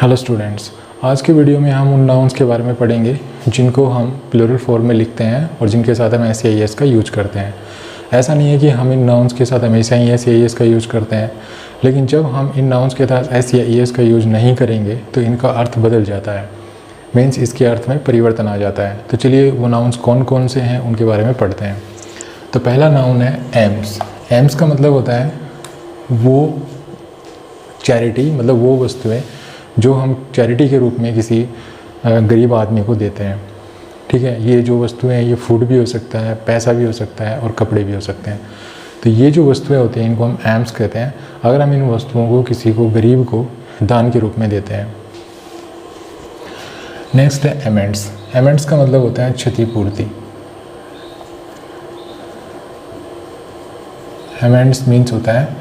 Hello students, आज के video में हम उन नाउन्स के बारे में पढ़ेंगे जिनको हम प्लूरल फॉर्म में लिखते हैं और जिनके साथ हम एस या ई एस का यूज करते हैं। ऐसा नहीं है कि हम इन नाउन्स के साथ हमेशा ही एस या ई एस का यूज करते हैं, लेकिन जब हम इन नाउन्स के साथ एस या ई एस का यूज नहीं करेंगे तो इनका अर्थ बदल जाता है, मीन्स इसके अर्थ में परिवर्तन आ जाता है। तो चलिए वो नाउन्स कौन कौन से हैं उनके बारे में पढ़ते हैं। तो पहला नाउन है एम्स। एम्स का मतलब होता है वो चैरिटी, मतलब वो वस्तुएं जो हम चैरिटी के रूप में किसी गरीब आदमी को देते हैं। ठीक है, ये जो वस्तुएं हैं ये फूड भी हो सकता है, पैसा भी हो सकता है और कपड़े भी हो सकते हैं। तो ये जो वस्तुएं होती हैं इनको हम एम्स कहते हैं, अगर हम इन वस्तुओं को किसी को गरीब को दान के रूप में देते हैं। नेक्स्ट है एमेंड्स। एमेंड्स का मतलब होता है क्षतिपूर्ति। एमेंड्स मीन्स होता है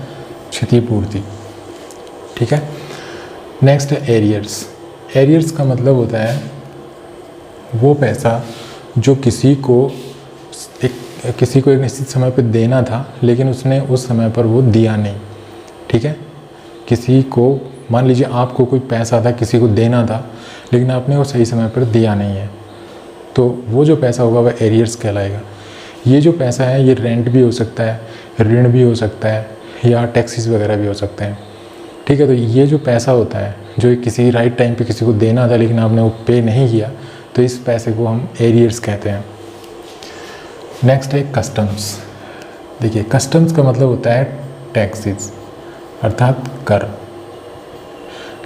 क्षतिपूर्ति। ठीक है। नेक्स्ट है एरियर्स। एरियर्स का मतलब होता है वो पैसा जो किसी को एक निश्चित समय पर देना था लेकिन उसने उस समय पर वो दिया नहीं। ठीक है, किसी को मान लीजिए आपको कोई पैसा था, किसी को देना था लेकिन आपने वो सही समय पर दिया नहीं है, तो वो जो पैसा होगा वह एरियर्स कहलाएगा। ये जो पैसा है ये रेंट भी हो सकता है, ऋण भी हो सकता है या टैक्सेस वगैरह भी हो सकते हैं। ठीक है, तो ये जो पैसा होता है जो किसी राइट टाइम पे किसी को देना था लेकिन आपने वो पे नहीं किया, तो इस पैसे को हम एरियर्स कहते हैं। नेक्स्ट है कस्टम्स। देखिए, कस्टम्स का मतलब होता है टैक्सेस, अर्थात कर।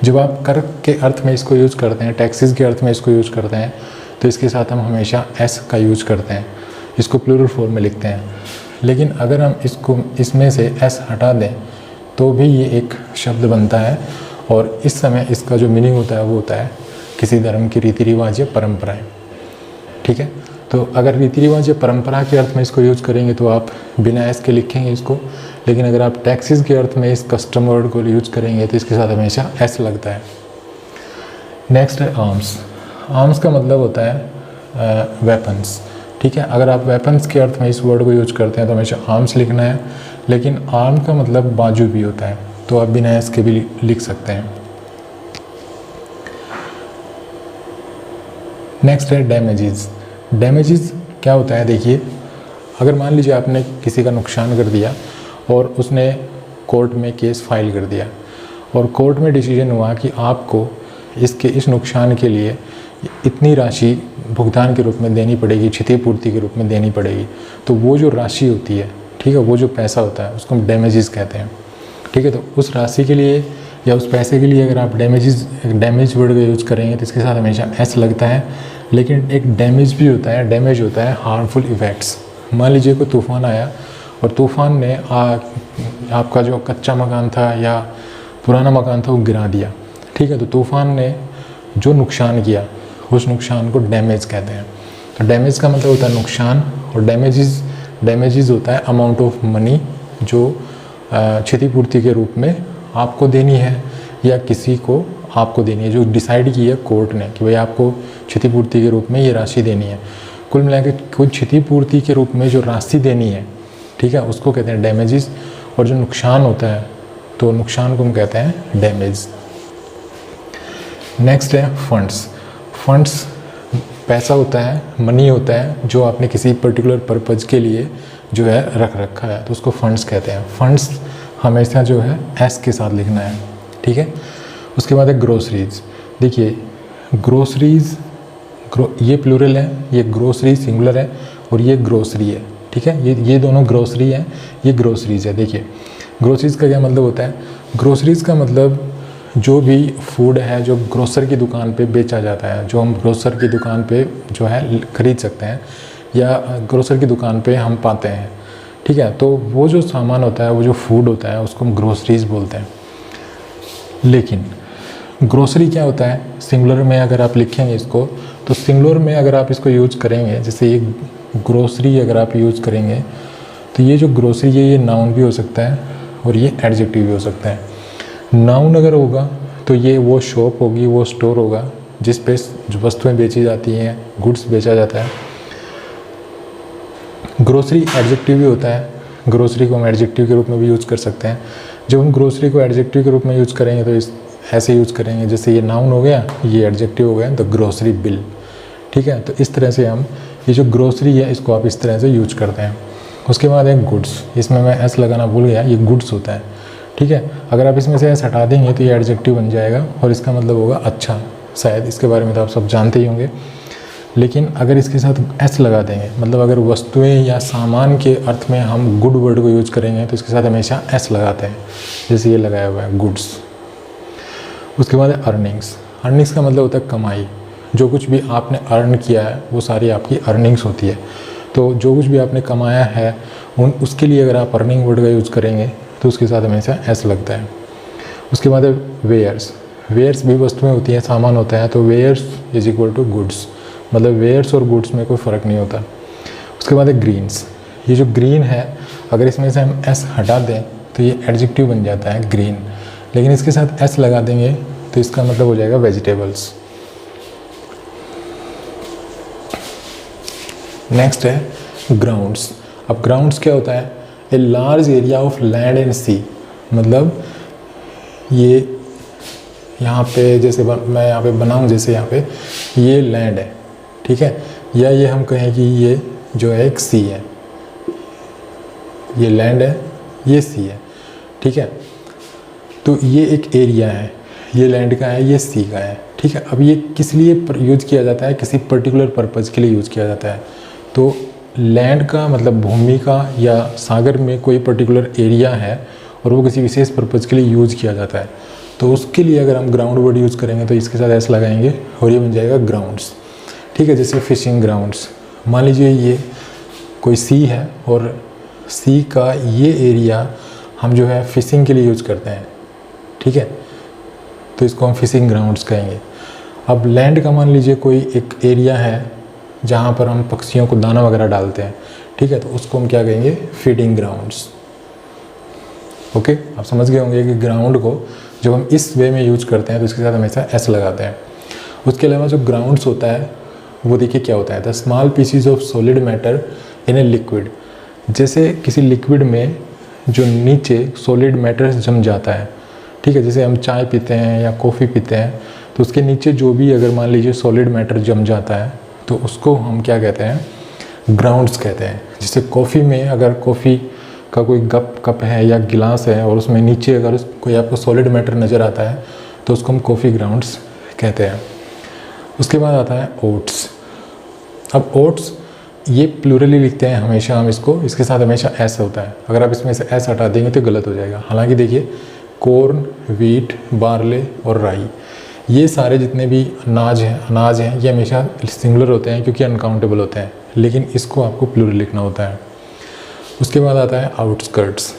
जब आप कर के अर्थ में इसको यूज करते हैं, टैक्सेस के अर्थ में इसको यूज करते हैं, तो इसके साथ हम हमेशा एस का यूज करते हैं, इसको प्लूरल फॉर्म में लिखते हैं। लेकिन अगर हम इसमें से एस हटा दें तो भी ये एक शब्द बनता है और इस समय इसका जो मीनिंग होता है वो होता है किसी धर्म की रीति रिवाज या परंपराएं। ठीक है, तो अगर रीति रिवाज या परंपरा के अर्थ में इसको यूज करेंगे तो आप बिना एस के लिखेंगे इसको, लेकिन अगर आप टैक्सेस के अर्थ में इस कस्टम वर्ड को यूज करेंगे तो इसके साथ हमेशा एस लगता है। नेक्स्ट है आर्म्स। आर्म्स का मतलब होता है वेपन्स। ठीक है, अगर आप वेपन्स के अर्थ में इस वर्ड को यूज करते हैं तो हमेशा आर्म्स लिखना है, लेकिन आर्म का मतलब बाजू भी होता है, तो आप बिना एस के भी लिख सकते हैं। नेक्स्ट है डैमेजेस। डैमेजेस क्या होता है, देखिए, अगर मान लीजिए आपने किसी का नुकसान कर दिया और उसने कोर्ट में केस फाइल कर दिया और कोर्ट में डिसीजन हुआ कि आपको इस नुकसान के लिए इतनी राशि भुगतान के रूप में देनी पड़ेगी, क्षतिपूर्ति के रूप में देनी पड़ेगी, तो वो जो राशि होती है, ठीक है, वो जो पैसा होता है उसको हम डैमेजेस कहते हैं। ठीक है, तो उस राशि के लिए या उस पैसे के लिए अगर आप डैमेज वर्ड का यूज़ करेंगे तो इसके साथ हमेशा एस लगता है। लेकिन एक डैमेज भी होता है, डैमेज होता है हार्मफुल इफेक्ट्स। मान लीजिए कोई तूफ़ान आया और तूफ़ान ने आपका जो कच्चा मकान था या पुराना मकान था वो गिरा दिया। ठीक है, तो तूफ़ान ने जो नुकसान किया उस नुकसान को डैमेज कहते हैं। तो डैमेज का मतलब होता है नुकसान, और डैमेजेस होता है अमाउंट ऑफ मनी जो क्षतिपूर्ति के रूप में आपको देनी है या किसी को आपको देनी है, जो डिसाइड की है कोर्ट ने कि भाई आपको क्षतिपूर्ति के रूप में ये राशि देनी है। कुल मिलाकर कोई क्षतिपूर्ति के रूप में जो राशि देनी है, ठीक है, उसको कहते हैं डैमेजेस। और जो नुकसान होता है तो नुकसान को हम कहते हैं डैमेज। नेक्स्ट है फंड्स। फंड्स पैसा होता है, मनी होता है जो आपने किसी पर्टिकुलर पर्पज़ के लिए जो है रख रखा है, तो उसको फंड्स कहते हैं। फंड्स हमेशा जो है एस के साथ लिखना है। ठीक है, उसके बाद है ग्रोसरीज। देखिए, ग्रोसरीज ये प्लूरल है, ये ग्रोसरी सिंगुलर है और ये ग्रोसरी है। ठीक है, ये दोनों ग्रोसरी है, ये ग्रोसरीज है। देखिए, ग्रोसरीज का क्या मतलब होता है, ग्रोसरीज का मतलब जो भी फूड है जो ग्रोसर की दुकान पे बेचा जाता है, जो हम ग्रोसर की दुकान पे जो है खरीद सकते हैं या ग्रोसर की दुकान पे हम पाते हैं। ठीक है, तो वो जो सामान होता है, वो जो फूड होता है उसको हम ग्रोसरीज बोलते हैं। लेकिन ग्रोसरी क्या होता है, सिंगुलर में अगर आप लिखेंगे इसको, तो सिंगुलर में अगर आप इसको यूज करेंगे, जैसे ये ग्रोसरी अगर आप यूज करेंगे तो ये जो ग्रोसरी है ये नाउन भी हो सकता है और ये एडजेक्टिव भी हो सकता है। नाउन अगर होगा तो ये वो शॉप होगी, वो स्टोर होगा जिस पे जो वस्तुएं बेची जाती हैं, गुड्स बेचा जाता है। ग्रोसरी एडजेक्टिव भी होता है, ग्रोसरी को हम एडजेक्टिव के रूप में भी यूज़ कर सकते हैं। जब हम ग्रोसरी को एडजेक्टिव के रूप में यूज़ करेंगे तो ऐसे यूज़ करेंगे, जैसे ये नाउन हो गया, ये एडजेक्टिव हो गया, द ग्रोसरी बिल। ठीक है, तो इस तरह से हम ये जो ग्रोसरी है इसको आप इस तरह से यूज करते हैं। उसके बाद है गुड्स, इसमें मैं एस लगाना भूल गया, ये गुड्स होता है। ठीक है, अगर आप इसमें से एस हटा देंगे तो ये एडजेक्टिव बन जाएगा और इसका मतलब होगा अच्छा। शायद इसके बारे में तो आप सब जानते ही होंगे, लेकिन अगर इसके साथ एस लगा देंगे, मतलब अगर वस्तुएं या सामान के अर्थ में हम गुड वर्ड को यूज करेंगे तो इसके साथ हमेशा एस लगाते हैं, जैसे ये लगाया हुआ है गुड्स। उसके बाद है अर्निंग्स। अर्निंग्स का मतलब होता है कमाई। जो कुछ भी आपने अर्न किया है वो सारी आपकी अर्निंग्स होती है। तो जो कुछ भी आपने कमाया है उसके लिए अगर आप अर्निंग वर्ड का यूज़ करेंगे तो उसके साथ हमेशा एस लगता है। उसके बाद है वेयर्स। वेयर्स भी वस्तुएं होती हैं, सामान होता है, तो wares is equal to goods, मतलब वेयर्स और गुड्स में कोई फ़र्क नहीं होता। उसके बाद है ग्रीन्स। ये जो ग्रीन है अगर इसमें से हम एस हटा दें तो ये एडजेक्टिव बन जाता है ग्रीन, लेकिन इसके साथ एस लगा देंगे तो इसका मतलब हो जाएगा वेजिटेबल्स। नेक्स्ट है ग्राउंड्स। अब ग्राउंड्स क्या होता है? A large area of land and sea, मतलब ये यहाँ पे जैसे मैं यहाँ पे बनाऊँ, जैसे यहाँ पे ये लैंड है, ठीक है, या ये हम कहें कि ये जो है एक सी है, ये लैंड है, ये सी है, ठीक है। तो ये एक एरिया है, ये लैंड का है, ये सी का है, ठीक है। अब ये किस लिए यूज़ किया जाता है? किसी पर्टिकुलर पर्पज़ के लिए यूज़ किया जाता है। तो लैंड का मतलब भूमि का या सागर में कोई पर्टिकुलर एरिया है और वो किसी विशेष पर्पज़ के लिए यूज़ किया जाता है, तो उसके लिए अगर हम ग्राउंड वर्ड यूज़ करेंगे तो इसके साथ एस लगाएंगे और ये बन जाएगा ग्राउंड्स, ठीक है। जैसे फिशिंग ग्राउंड्स, मान लीजिए ये कोई सी है और सी का ये एरिया हम जो है फिशिंग के लिए यूज़ करते हैं, ठीक है, तो इसको हम फिशिंग ग्राउंड्स कहेंगे। अब लैंड का मान लीजिए कोई एक एरिया है जहाँ पर हम पक्षियों को दाना वगैरह डालते हैं, ठीक है, तो उसको हम क्या कहेंगे? Feeding grounds. ओके, आप समझ गए होंगे कि ग्राउंड को जब हम इस वे में यूज करते हैं तो इसके साथ हमेशा एस लगाते हैं। उसके अलावा जो ग्राउंड्स होता है वो देखिए क्या होता है, the small PCs of solid matter in a liquid. जैसे किसी लिक्विड में जो नीचे सॉलिड मैटर जम जाता है, ठीक है, जैसे हम चाय पीते हैं या कॉफ़ी पीते हैं तो उसके नीचे जो भी अगर मान लीजिए सॉलिड मैटर जम जाता है तो उसको हम क्या कहते हैं? ग्राउंड्स कहते हैं। जैसे कॉफ़ी में अगर कॉफ़ी का कोई कप है या गिलास है और उसमें नीचे अगर कोई आपको सॉलिड मैटर नज़र आता है तो उसको हम कॉफ़ी ग्राउंड्स कहते हैं। उसके बाद आता है ओट्स। अब ओट्स ये प्लूरली लिखते हैं हमेशा हम इसको, इसके साथ हमेशा एस होता है। अगर आप इसमें से एस हटा देंगे तो गलत हो जाएगा। हालांकि देखिए कॉर्न, व्हीट, बार्ले और राई, ये सारे जितने भी अनाज हैं ये हमेशा सिंगुलर होते हैं क्योंकि अनकाउंटेबल होते हैं, लेकिन इसको आपको प्लूरल लिखना होता है। उसके बाद आता है आउटस्कर्ट्स।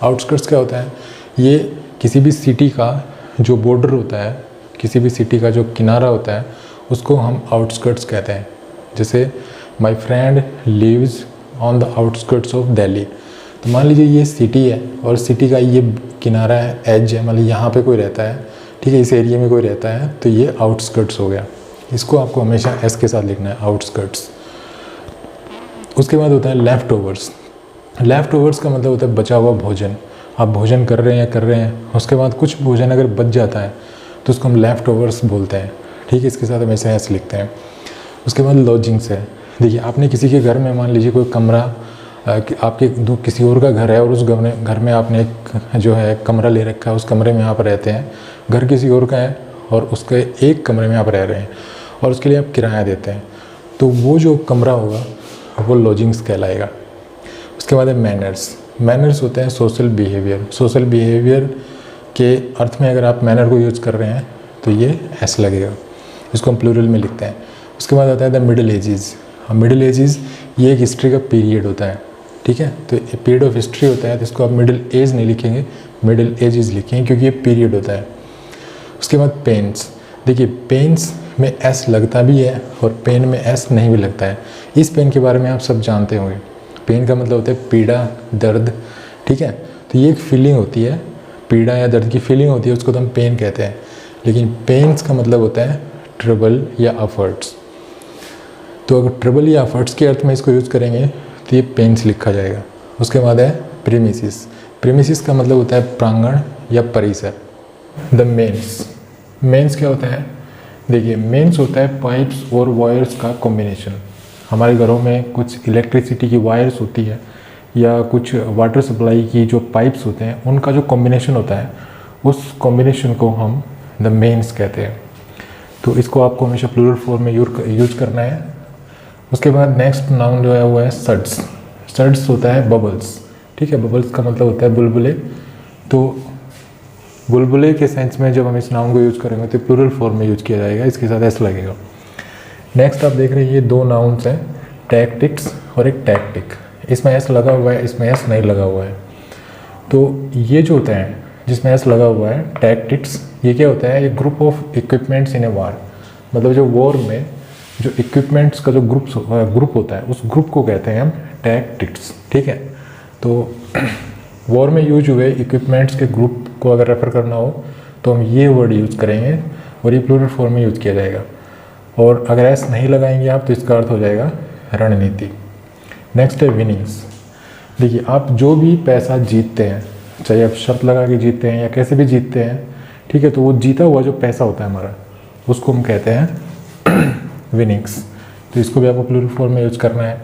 आउटस्कर्ट्स क्या होता है? ये किसी भी सिटी का जो बॉर्डर होता है, किसी भी सिटी का जो किनारा होता है उसको हम आउटस्कर्ट्स कहते हैं। जैसे my friend lives on the outskirts of Delhi, तो मान लीजिए ये सिटी है और सिटी का ये किनारा है, एज है, मतलब यहाँ पे कोई रहता है, ठीक है, इस एरिया में कोई रहता है, तो ये आउटस्कर्ट्स हो गया। इसको आपको हमेशा एस के साथ लिखना है, आउटस्कर्ट्स। उसके बाद होता है लेफ़्ट ओवर्स। लेफ़्ट ओवर्स का मतलब होता है बचा हुआ भोजन। आप भोजन कर रहे हैं, उसके बाद कुछ भोजन अगर बच जाता है तो उसको हम लेफ़्ट ओवर्स बोलते हैं, ठीक है, इसके साथ हमेशा एस लिखते हैं। उसके बाद लॉजिंग्स है। देखिए आपने किसी के घर में मान लीजिए कोई कमरा, आपके किसी और का घर है और उस घर में आपने एक जो है कमरा ले रखा है, उस कमरे में आप रहते हैं। घर किसी और का है और उसके एक कमरे में आप रह रहे हैं और उसके लिए आप किराया देते हैं, तो वो जो कमरा होगा वो लॉजिंग्स कहलाएगा। उसके बाद है मैनर्स। मैनर्स होते हैं सोशल बिहेवियर। सोशल बिहेवियर के अर्थ में अगर आप मैनर को यूज़ कर रहे हैं तो ये एस लगेगा, इसको हम प्लूरल में लिखते हैं। उसके बाद आता है the middle ages. Middle ages ये एक हिस्ट्री का पीरियड होता है, ठीक है, तो पीरियड ऑफ हिस्ट्री होता है, तो इसको आप मिडिल एज नहीं लिखेंगे, मिडिल एजेस लिखेंगे क्योंकि ये पीरियड होता है। उसके बाद पेन्स। देखिए पेन्स में एस लगता भी है और पेन में एस नहीं भी लगता है। इस पेन के बारे में आप सब जानते होंगे। पेन का मतलब होता है पीड़ा, दर्द, ठीक है, तो ये एक फीलिंग होती है, पीड़ा या दर्द की फीलिंग होती है, उसको तो हम पेन कहते हैं। लेकिन पेन्स का मतलब होता है ट्रबल या अफर्ट्स। तो अगर ट्रबल या अफर्ट्स के अर्थ में इसको यूज़ करेंगे तो ये पेन्स लिखा जाएगा। उसके बाद है प्रीमिसिस। प्रीमिसिस का मतलब होता है प्रांगण या परिसर। The mains. मेंस क्या होता है? देखिए, मेंस होता है पाइप्स और वायर्स का कॉम्बिनेशन। हमारे घरों में कुछ इलेक्ट्रिसिटी की वायर्स होती है या कुछ वाटर सप्लाई की जो पाइप्स होते हैं, उनका जो कॉम्बिनेशन होता है, उस कॉम्बिनेशन को हम द मेंस कहते हैं। तो इसको आपको हमेशा प्लूरल फॉर्म में यूज करना है। उसके बाद नेक्स्ट नाउन जो है वो है सड्स। सड्स होता है बबल्स, ठीक है। बबल्स का मतलब होता है बुलबुले। तो बुलबुले के सेंस में जब हम इस नाउन को यूज़ करेंगे तो प्लूरल फॉर्म में यूज किया जाएगा, इसके साथ एस लगेगा। नेक्स्ट आप देख रहे हैं ये दो नाउन्स हैं, टैक्टिक्स और एक टैक्टिक। इसमें एस लगा हुआ है, इसमें एस नहीं लगा हुआ है। तो ये जो होता है जिसमें एस लगा हुआ है, टैक्टिक्स, ये क्या होता है? एक ग्रुप ऑफ इक्विपमेंट्स इन ए वार। मतलब जो वॉर में जो इक्विपमेंट्स का जो ग्रुप होता है, उस ग्रुप को कहते हैं हम टैक्टिक्स, ठीक है। तो वॉर में यूज हुए इक्विपमेंट्स के ग्रुप को अगर रेफर करना हो तो हम ये वर्ड यूज़ करेंगे और ये प्लूरल फॉर्म में यूज़ किया जाएगा। और अगर एस नहीं लगाएंगे आप तो इसका अर्थ हो जाएगा रणनीति। नेक्स्ट है विनिंग्स। देखिए, आप जो भी पैसा जीतते हैं, चाहे आप शर्त लगा के जीतते हैं या कैसे भी जीतते हैं, ठीक है, तो वो जीता हुआ जो पैसा होता है हमारा, उसको हम कहते हैं विनिंग्स। तो इसको भी आपको प्लूरल फॉर्म में यूज़ करना है।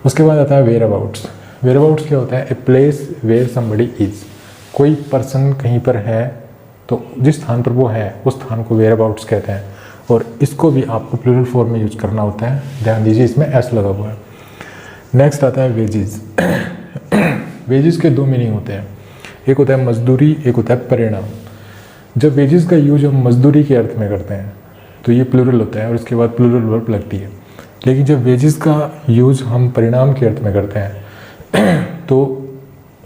उसके बाद आता है वेयर अबाउट्स। वेयर अबाउट्स क्या होता है? A place where somebody is. कोई पर्सन कहीं पर है तो जिस स्थान पर वो है उस स्थान को वेयर अबाउट्स कहते हैं, और इसको भी आपको प्लूरल फॉर्म में यूज करना होता है। ध्यान दीजिए, इसमें एस लगा हुआ है। नेक्स्ट आता है वेजेस। वेजेस के दो मीनिंग होते हैं, एक होता है मजदूरी, एक होता है परिणाम। जब वेजेस का यूज हम मजदूरी के अर्थ में करते हैं तो ये प्लूरल होता है और इसके बाद प्लूरल वर्ब लगती है। लेकिन जब वेजेस का यूज हम परिणाम के अर्थ में करते हैं तो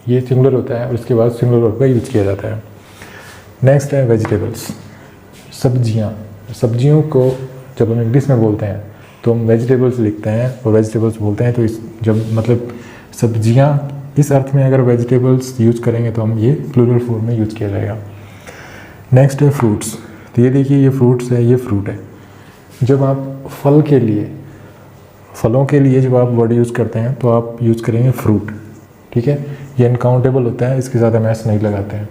ये सिंगुलर होता है और इसके बाद सिंगुलर वर्ब का यूज किया जाता है। नेक्स्ट है वेजिटेबल्स, सब्जियां। सब्जियों को जब हम इंग्लिश में बोलते हैं तो हम वेजिटेबल्स लिखते हैं और वेजिटेबल्स बोलते हैं। तो इस जब मतलब सब्जियां इस अर्थ में अगर वेजिटेबल्स यूज करेंगे तो हम ये प्लूरल फॉर्म में यूज किया जाएगा। नेक्स्ट है फ्रूट्स। तो ये देखिए, ये फ्रूट्स है, ये फ्रूट है। जब आप फलों के लिए जब आप वर्ड यूज़ करते हैं तो आप यूज़ करेंगे फ्रूट, ठीक है। ये अनकाउंटेबल होता है, इसके साथ हम एस नहीं लगाते हैं।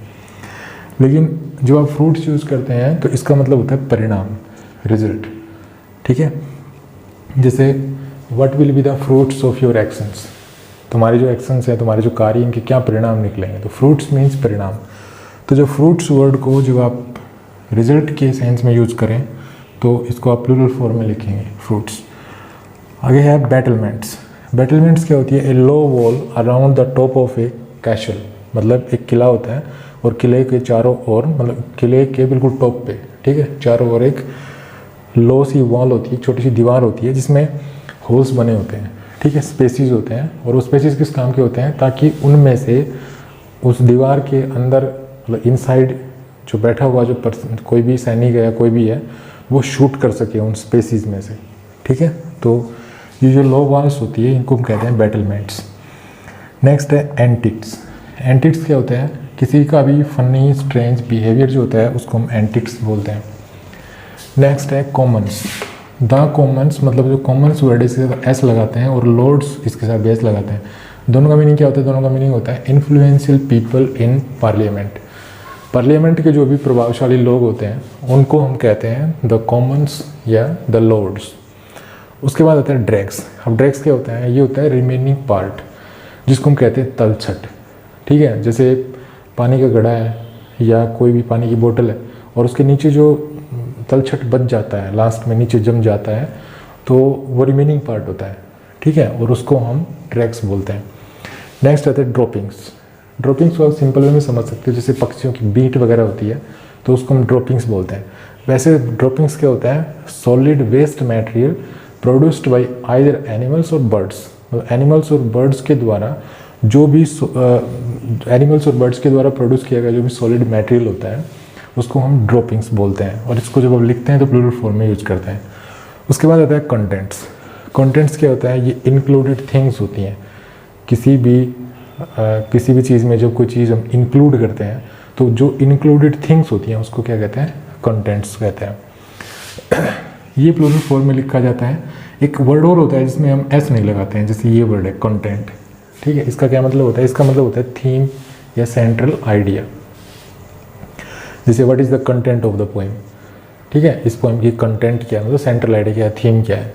लेकिन जब आप फ्रूट्स यूज़ करते हैं तो इसका मतलब होता है परिणाम, रिजल्ट, ठीक है। जैसे what will be the fruits of your actions. तुम्हारे जो एक्शंस हैं, तुम्हारे जो कार्य, इनके क्या परिणाम निकलेंगे। तो फ्रूट्स मीन्स परिणाम। तो जब फ्रूट्स वर्ड को जब आप रिजल्ट के सेंस में यूज़ करें तो इसको आप प्लूरल फॉर्म में लिखेंगे, फ्रूट्स। आगे है बैटलमेंट्स। बैटलमेंट्स क्या होती है? A low wall around the top of a castle. मतलब एक किला होता है और किले के चारों ओर, मतलब किले के बिल्कुल टॉप पे, ठीक है, चारों ओर एक लो सी वॉल होती है, छोटी सी दीवार होती है जिसमें होल्स बने होते हैं, ठीक है, स्पेसिस होते हैं। और वो स्पेसिस किस काम के होते हैं? ताकि उनमें से उस दीवार के अंदर, मतलब इनसाइड जो बैठा हुआ जो पर्सन, कोई भी सैनिक है या कोई भी है, वो शूट कर सके उन स्पेसिस में से, ठीक है। तो ये जो लो वॉल्स होती है इनको हम कहते हैं बैटलमेंट्स। नेक्स्ट है एंटिक्स। एंटिक्स क्या होता है? किसी का भी फनी स्ट्रेंज बिहेवियर जो होता है उसको हम एंटिक्स बोलते हैं। नेक्स्ट है कॉमन्स। द कॉमन्स, मतलब जो कॉमन्स वर्ड है इसके साथ एस लगाते हैं और लॉर्ड्स इसके साथ बेस लगाते हैं। दोनों का मीनिंग क्या होता है? दोनों का मीनिंग होता है influential people in parliament. Parliament के जो भी प्रभावशाली लोग होते हैं उनको हम कहते हैं द कॉमन्स या द लॉर्ड्स। उसके बाद आता है ड्रैग्स। अब ड्रैग्स क्या होता है? ये होता है रिमेनिंग पार्ट, जिसको हम कहते हैं तलछट, ठीक है। जैसे पानी का घड़ा है या कोई भी पानी की बोतल है और उसके नीचे जो तलछट बच जाता है, लास्ट में नीचे जम जाता है, तो वो रिमेनिंग पार्ट होता है, ठीक है, और उसको हम ड्रैग्स बोलते हैं। नेक्स्ट आता है ड्रॉपिंग्स। ड्रॉपिंग्स को आप सिंपल वे में समझ सकते हो, जैसे पक्षियों की बीट वगैरह होती है तो उसको हम ड्रॉपिंग्स बोलते हैं। वैसे ड्रॉपिंग्स क्या होता है? Solid waste material produced by either animals और बर्ड्स। एनिमल्स और बर्ड्स के द्वारा जो भी एनिमल्स और बर्ड्स के द्वारा प्रोड्यूस किया गया जो भी सॉलिड मटेरियल होता है उसको हम ड्रॉपिंग्स बोलते हैं, और इसको जब हम लिखते हैं तो प्लूरल फॉर्म में यूज करते हैं। उसके बाद आता है कंटेंट्स। कंटेंट्स क्या होता है? ये इंक्लूडेड थिंग्स होती हैं। किसी भी चीज़ में जब कोई चीज़ हम इंक्लूड करते हैं तो जो इंक्लूडेड थिंग्स होती हैं उसको क्या कहते हैं? कंटेंट्स कहते हैं। ये प्लूरल फॉर्म में लिखा जाता है। एक वर्ड और होता है जिसमें हम एस नहीं लगाते हैं, जैसे ये वर्ड है कंटेंट, ठीक है। इसका क्या मतलब होता है? इसका मतलब होता है थीम या सेंट्रल आइडिया। जैसे what is the content of the poem, ठीक है, इस पोएम की कंटेंट क्या है, मतलब सेंट्रल आइडिया क्या है, थीम क्या है।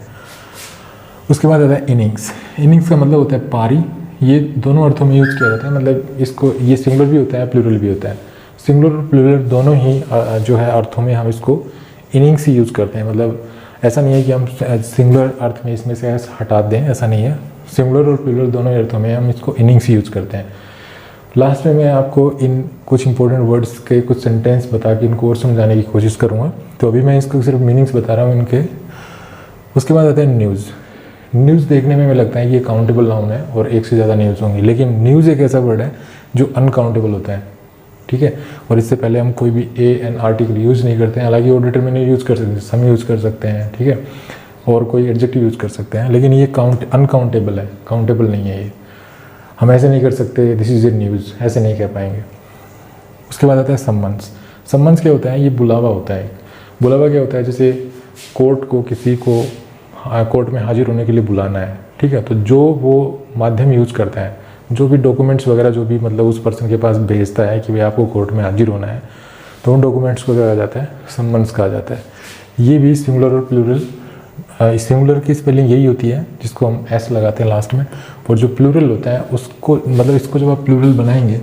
उसके बाद आता है इनिंग्स। इनिंग्स का मतलब होता है पारी। ये दोनों अर्थों में यूज़ किया जाता है, मतलब इसको ये सिंगुलर भी होता है प्लूरल भी होता है। सिंगुलर और प्लूरल दोनों ही जो है अर्थों में हम इसको इनिंग्स ही यूज़ करते हैं। मतलब ऐसा नहीं है कि हम सिंगुलर अर्थ में इसमें से हटा दें, ऐसा नहीं है। सिंगुलर और प्लूरल दोनों अर्थों में हम इसको इनिंग्स ही यूज़ करते हैं। लास्ट में मैं आपको इन कुछ इंपॉर्टेंट वर्ड्स के कुछ सेंटेंस बता के इनको और समझाने की कोशिश करूँगा। तो अभी मैं इसको सिर्फ मीनिंग्स बता रहा हूँ इनके। उसके बाद आता है न्यूज़। न्यूज़ देखने में लगता है कि ये काउंटेबल नाउन है और एक से ज़्यादा न्यूज़ होंगी, लेकिन न्यूज़ एक ऐसा वर्ड है जो अनकाउंटेबल होता है, ठीक है। और इससे पहले हम कोई भी ए एन आर्टिकल यूज़ नहीं करते हैं, हालांकि वो डिटरमिनर यूज़ कर सकते हैं, सम यूज़ कर सकते हैं, ठीक है, और कोई एडजेक्टिव यूज़ कर सकते हैं, लेकिन ये अनकाउंटेबल है, काउंटेबल नहीं है ये। हम ऐसे नहीं कर सकते दिस इज़ ए न्यूज़, ऐसे नहीं कह पाएंगे। उसके बाद आता है सम्मन्स। सम्मन्स क्या होता है, ये बुलावा होता है। बुलावा क्या होता है, जैसे कोर्ट को किसी को कोर्ट में हाजिर होने के लिए बुलाना है, ठीक है, तो जो वो माध्यम यूज़ करता है, जो भी डॉक्यूमेंट्स वगैरह जो भी मतलब उस पर्सन के पास भेजता है कि भाई आपको कोर्ट में हाजिर होना है, तो उन डॉक्यूमेंट्स को क्या कहा जाता है, सम्मन्स कहा जाता है। ये भी सिंगुलर और प्लूरल, सिंगुलर की स्पेलिंग यही होती है जिसको हम एस लगाते हैं लास्ट में, और जो प्लूरल होता है उसको मतलब इसको जब आप प्लूरल बनाएंगे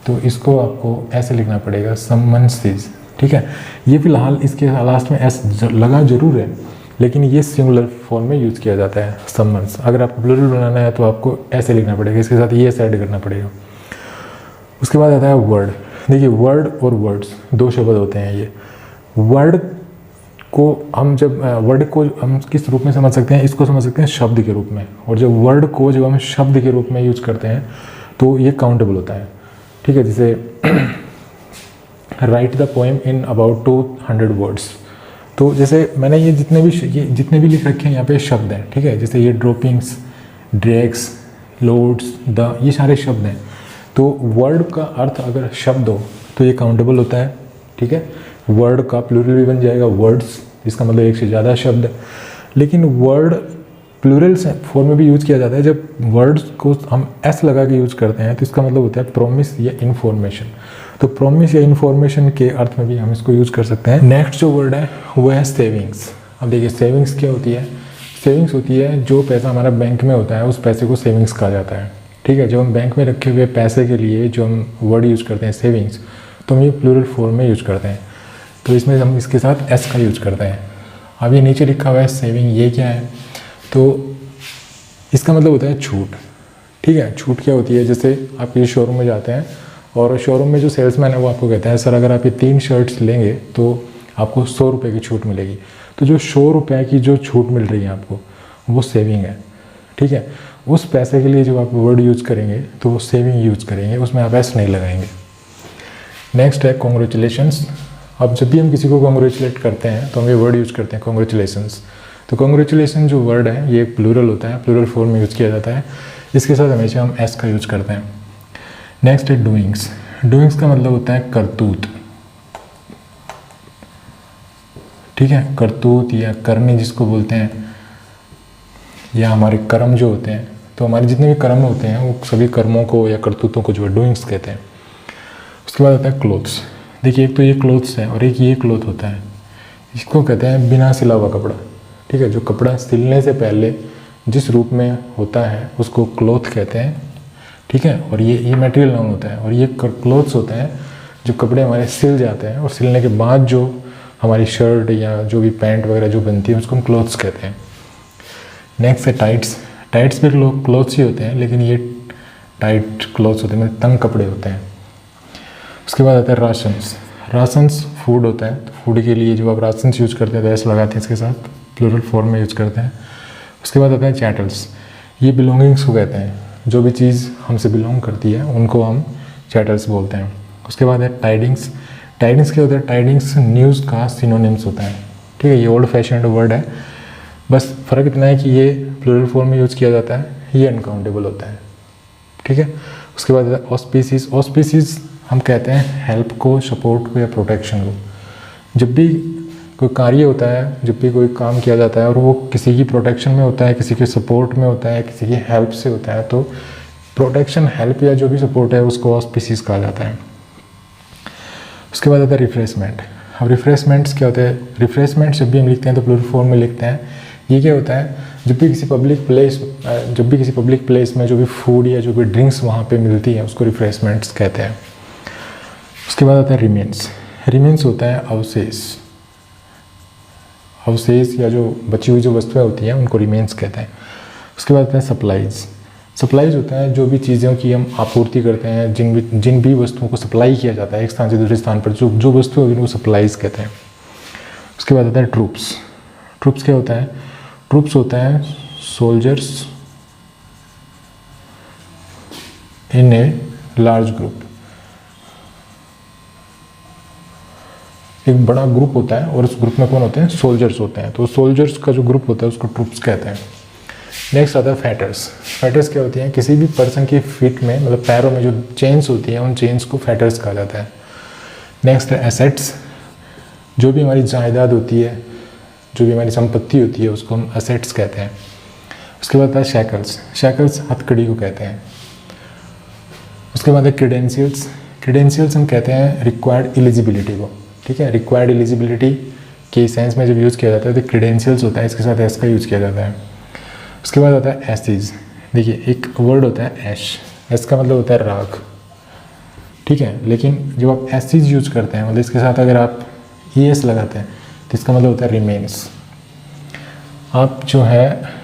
तो इसको आपको ऐसे लिखना पड़ेगा, सम्मन्सेस, ठीक है। ये फिलहाल इसके लास्ट में एस लगा जरूर है, लेकिन ये सिंगुलर फॉर्म में यूज़ किया जाता है सम्मन्स। अगर आपको प्लूरल बनाना है तो आपको ऐसे लिखना पड़ेगा, इसके साथ ये ऐड करना पड़ेगा। उसके बाद आता है वर्ड। देखिए वर्ड और वर्ड्स दो शब्द होते हैं। ये वर्ड को हम जब वर्ड को हम किस रूप में समझ सकते हैं, इसको समझ सकते हैं शब्द के रूप में, और जब वर्ड को जब हम शब्द के रूप में यूज़ करते हैं तो ये काउंटेबल होता है, ठीक है। जैसे right the poem in about 200 words, तो जैसे मैंने ये जितने भी लिख रखे हैं यहाँ पे शब्द हैं, ठीक है। जैसे ये ड्रॉपिंग्स, ड्रैग्स, लोड्स, द, ये सारे शब्द हैं। तो वर्ड का अर्थ अगर शब्द हो तो ये काउंटेबल होता है, ठीक है। वर्ड का प्लूरल भी बन जाएगा वर्ड्स, जिसका मतलब एक से ज़्यादा शब्द। लेकिन वर्ड प्लूरल फॉर्म में भी यूज़ किया जाता है। जब वर्ड्स को हम एस लगा के यूज़ करते हैं तो इसका मतलब होता है प्रॉमिस या इन्फॉर्मेशन। तो प्रॉमिस या इन्फॉर्मेशन के अर्थ में भी हम इसको यूज़ कर सकते हैं। नेक्स्ट जो वर्ड है वो है सेविंग्स। अब देखिए सेविंग्स क्या होती है। सेविंग्स होती है जो पैसा हमारा बैंक में होता है, उस पैसे को सेविंग्स कहा जाता है, ठीक है। जब हम बैंक में रखे हुए पैसे के लिए जो हम वर्ड यूज़ करते हैं सेविंग्स, तो हम ये प्लूरल फॉर्म में यूज़ करते हैं। तो इसमें हम इसके साथ एस का यूज़ करते हैं। अब ये नीचे लिखा हुआ है सेविंग, ये क्या है, तो इसका मतलब होता है छूट, ठीक है। छूट क्या होती है, जैसे आप ये शोरूम में जाते हैं और शोरूम में जो सेल्समैन है वो आपको कहता है सर अगर आप ये 3 शर्ट्स लेंगे तो आपको 100 रुपये की छूट मिलेगी। तो जो 100 रुपये की जो छूट मिल रही है आपको, वो सेविंग है, ठीक है। उस पैसे के लिए जो आप वर्ड यूज़ करेंगे तो वो सेविंग यूज़ करेंगे, उसमें आप एस नहीं लगाएंगे। नेक्स्ट है कॉन्ग्रेचुलेशंस। अब जब भी हम किसी को कॉन्ग्रेचुलेट करते हैं तो हम ये वर्ड यूज़ करते हैं कॉन्ग्रेचुलेशंस। तो कॉन्ग्रेचुलेशन जो वर्ड है ये एक प्लूरल होता है, प्लूरल फॉर्म में यूज़ किया जाता है। इसके साथ हमेशा हम एस का यूज़ करते हैं। नेक्स्ट है डूइंग्स। डूइंग्स का मतलब होता है करतूत, ठीक है। करतूत या करनी जिसको बोलते हैं, या हमारे कर्म जो होते हैं, तो हमारे जितने भी कर्म होते हैं वो सभी कर्मों को या करतूतों को जो है डूइंग्स कहते हैं। उसके बाद आता है क्लोथ्स। देखिए एक तो ये क्लोथ्स है और एक ये क्लोथ होता है, इसको कहते हैं बिना सिला हुआ कपड़ा, ठीक है। जो कपड़ा सिलने से पहले जिस रूप में होता है उसको क्लोथ कहते हैं, ठीक है। और ये मटेरियल नाउन होता है। और ये क्लोथ्स होते हैं जो कपड़े हमारे सिल जाते हैं, और सिलने के बाद जो हमारी शर्ट या जो भी पैंट वगैरह जो बनती है उसको हम क्लोथ्स कहते हैं। नेक्स्ट है टाइट्स। टाइट्स भी लोग क्लोथ्स ही होते हैं, लेकिन ये टाइट क्लोथ्स होते हैं, मतलब तंग कपड़े होते हैं। उसके बाद आता है राशंस। राशंस फूड होता है, तो फूड के लिए जब आप राशंस यूज़ करते हैं तो ऐसे लगाते हैं, इसके साथ प्लूरल फॉर्म में यूज़ करते हैं। उसके बाद आता है चैटल्स। ये बिलोंगिंग्स को कहते हैं, जो भी चीज़ हमसे बिलोंग करती है उनको हम चैटल्स बोलते हैं। उसके बाद है टाइडिंग्स। टाइडिंग्स क्या होता है, टाइडिंग्स न्यूज़ का सिनोनिम्स होता है, ठीक है। ये ओल्ड फैशन्ड वर्ड है, बस फ़र्क इतना है कि ये प्लूरल फॉर्म में यूज़ किया जाता है, ये अनकाउंटेबल होता है, ठीक है। उसके बाद है ऑस्पिसीज। ऑस्पिसीज हम कहते हैं हेल्प को, सपोर्ट को या प्रोटेक्शन को। जब भी कोई कार्य होता है, जब भी कोई काम किया जाता है और वो किसी की प्रोटेक्शन में होता है, किसी के सपोर्ट में होता है, किसी की हेल्प से होता है, तो प्रोटेक्शन, हेल्प या जो भी सपोर्ट है उसको ऑस्पिसीज कहा जाता है। उसके बाद आता है रिफ्रेशमेंट। अब रिफ्रेशमेंट्स क्या होते हैं? रिफ्रेशमेंट्स जब भी हम लिखते हैं तो प्लूरल फॉर्म में लिखते हैं। ये क्या होता है? जब भी किसी पब्लिक प्लेस में जो भी फूड या जो भी ड्रिंक्स वहाँ पे मिलती है उसको रिफ्रेशमेंट्स कहते हैं। उसके बाद आता है रिमेन्स। रिमेन्स होता है अवशेष या जो बची हुई जो वस्तुएं होती हैं उनको रिमेन्स कहते हैं। उसके बाद आता है सप्लाईज होता है जो भी चीज़ों की हम आपूर्ति करते हैं, जिन भी वस्तुओं को सप्लाई किया जाता है एक स्थान से दूसरे स्थान पर, जो वस्तु होगी उनको सप्लाईज कहते हैं। उसके बाद आता है ट्रूप्स क्या होता है? ट्रूप्स होता है soldiers in a large group. एक बड़ा ग्रुप होता है और उस ग्रुप में कौन होते हैं? सोल्जर्स होते हैं। तो सोल्जर्स का जो ग्रुप होता है उसको ट्रूप्स कहते हैं। नेक्स्ट आता है फैटर्स क्या होती हैं? किसी भी पर्सन की फीट में मतलब पैरों में जो चेन्स होती हैं उन चेन्स को फैटर्स कहा जाता है। नेक्स्ट है एसेट्स। जो भी हमारी जायदाद होती है, जो भी हमारी संपत्ति होती है उसको हम एसेट्स कहते हैं। उसके बाद आता है शैकल्स हथकड़ी को कहते हैं। उसके बाद है क्रेडेंशियल्स हम कहते हैं रिक्वायर्ड एलिजिबिलिटी को, ठीक है। रिक्वायर्ड एलिजिबिलिटी के सेंस में जब यूज़ किया जाता है तो क्रेडेंशियल्स होता है, इसके साथ एस का यूज़ किया जाता है। उसके बाद आता है एसिज। देखिए एक वर्ड होता है एस का मतलब होता है राख, ठीक है। लेकिन जब आप एसिज यूज करते हैं मतलब इसके साथ अगर आप ES लगाते हैं तो इसका मतलब होता है रिमेन्स। आप जो है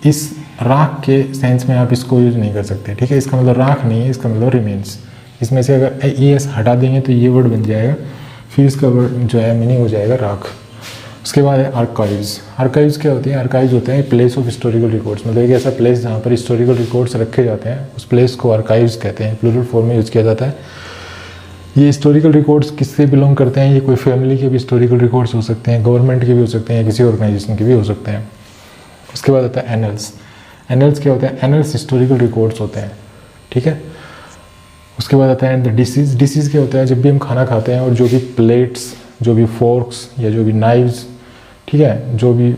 इस राख के सेंस में आप इसको यूज नहीं कर सकते, ठीक है। इसका मतलब राख नहीं है, इसका मतलब रिमेन्स। इसमें से अगर ES हटा देंगे तो ये वर्ड बन जाएगा, फिर इसका वर्ड जो है मीनिंग हो जाएगा राख। उसके बाद है आर्काइव्स क्या होती है? आर्काइव्स होते हैं प्लेस ऑफ हिस्टोरिकल रिकॉर्ड्स, मतलब एक ऐसा प्लेस जहाँ पर हिस्टोरिकल रिकॉर्ड्स रखे जाते हैं, उस प्लेस को आर्काइव्स कहते हैं। प्लूरल फॉर्म में यूज़ किया जाता है। ये हिस्टोरिकल रिकॉर्ड्स किससे बिलोंग करते हैं? ये कोई फैमिली के भी हिस्टोरिकल रिकॉर्ड्स हो सकते हैं, गवर्नमेंट के भी हो सकते हैं, या किसी ऑर्गेनाइजेशन के भी हो सकते हैं। उसके बाद आता है एनल्स क्या होता है? एनल्स हिस्टोरिकल रिकॉर्ड्स होते हैं, ठीक है। उसके बाद आता है द डिशेज क्या होता है? जब भी हम खाना खाते हैं और जो भी प्लेट्स, जो भी फोर्क्स या जो भी नाइव्स, ठीक है, जो भी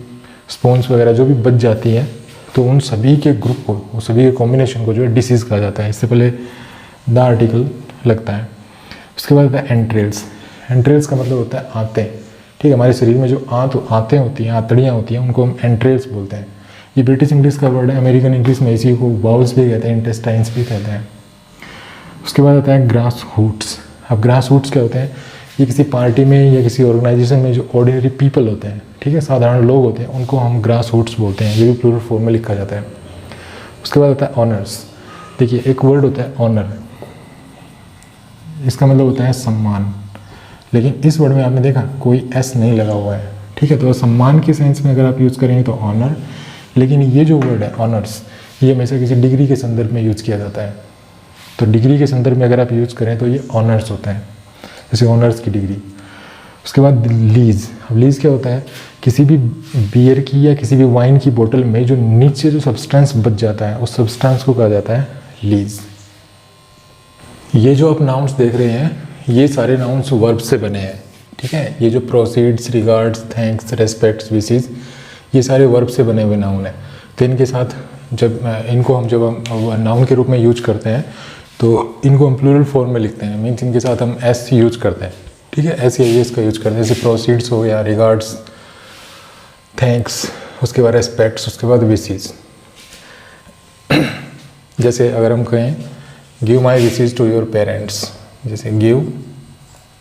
स्पून्स वगैरह जो भी बच जाती हैं तो उन सभी के ग्रुप को, उन सभी के कॉम्बिनेशन को जो है डिसीज़ कहा जाता है। इससे पहले द आर्टिकल लगता है। उसके बाद आता है एंट्रेल्स का मतलब होता है आंतें, ठीक है। हमारे शरीर में जो आंतें होती हैं, आंतड़ियाँ होती हैं, उनको हम एंट्रेल्स बोलते हैं। ये ब्रिटिश इंग्लिश का वर्ड है, अमेरिकन इंग्लिश में इसी को बाउल्स भी कहते हैं, इंटेस्टाइन्स भी कहते हैं। उसके बाद आता है ग्रास रूट्स। अब ग्रास रूट्स क्या होते हैं? ये किसी पार्टी में या किसी ऑर्गेनाइजेशन में जो ऑर्डिनरी पीपल होते हैं, ठीक है, साधारण लोग होते हैं, उनको हम ग्रास रूट्स बोलते हैं। ये भी प्लूरल फॉर्म में लिखा जाता है। उसके बाद आता है ऑनर्स। देखिए एक वर्ड होता है ऑनर, इसका मतलब होता है सम्मान, लेकिन इस वर्ड में आपने देखा कोई एस नहीं लगा हुआ है, ठीक है। तो सम्मान के सेंस में अगर आप यूज़ करेंगे तो ऑनर, लेकिन ये जो वर्ड है ऑनर्स, ये हमेशा किसी डिग्री के संदर्भ में यूज़ किया जाता है। तो डिग्री के संदर्भ में अगर आप यूज़ करें तो ये ऑनर्स होता है, जैसे ऑनर्स की डिग्री। उसके बाद लीज। अब लीज क्या होता है? किसी भी बियर की या किसी भी वाइन की बोतल में जो नीचे जो सब्सटेंस बच जाता है उस सब्सटेंस को कहा जाता है लीज। ये जो आप नाउन्स देख रहे हैं ये सारे नाउन्स वर्ब से बने हैं, ठीक है। ये जो proceeds, regards, thanks, respects, wishes, ये सारे वर्ब से बने हुए नाउन हैं। तो इनके साथ जब हम नाउन के रूप में यूज करते हैं तो इनको हम प्लूरल फॉर्म में लिखते हैं, मीन्स इनके साथ हम एस यूज करते हैं, ठीक है। एस या एस का यूज करते हैं, जैसे प्रोसीड्स हो गया, रिगार्ड्स, थैंक्स, उसके बाद रेस्पेक्ट्स, उसके बाद विशेस। जैसे अगर हम कहें give my wishes to your parents, जैसे give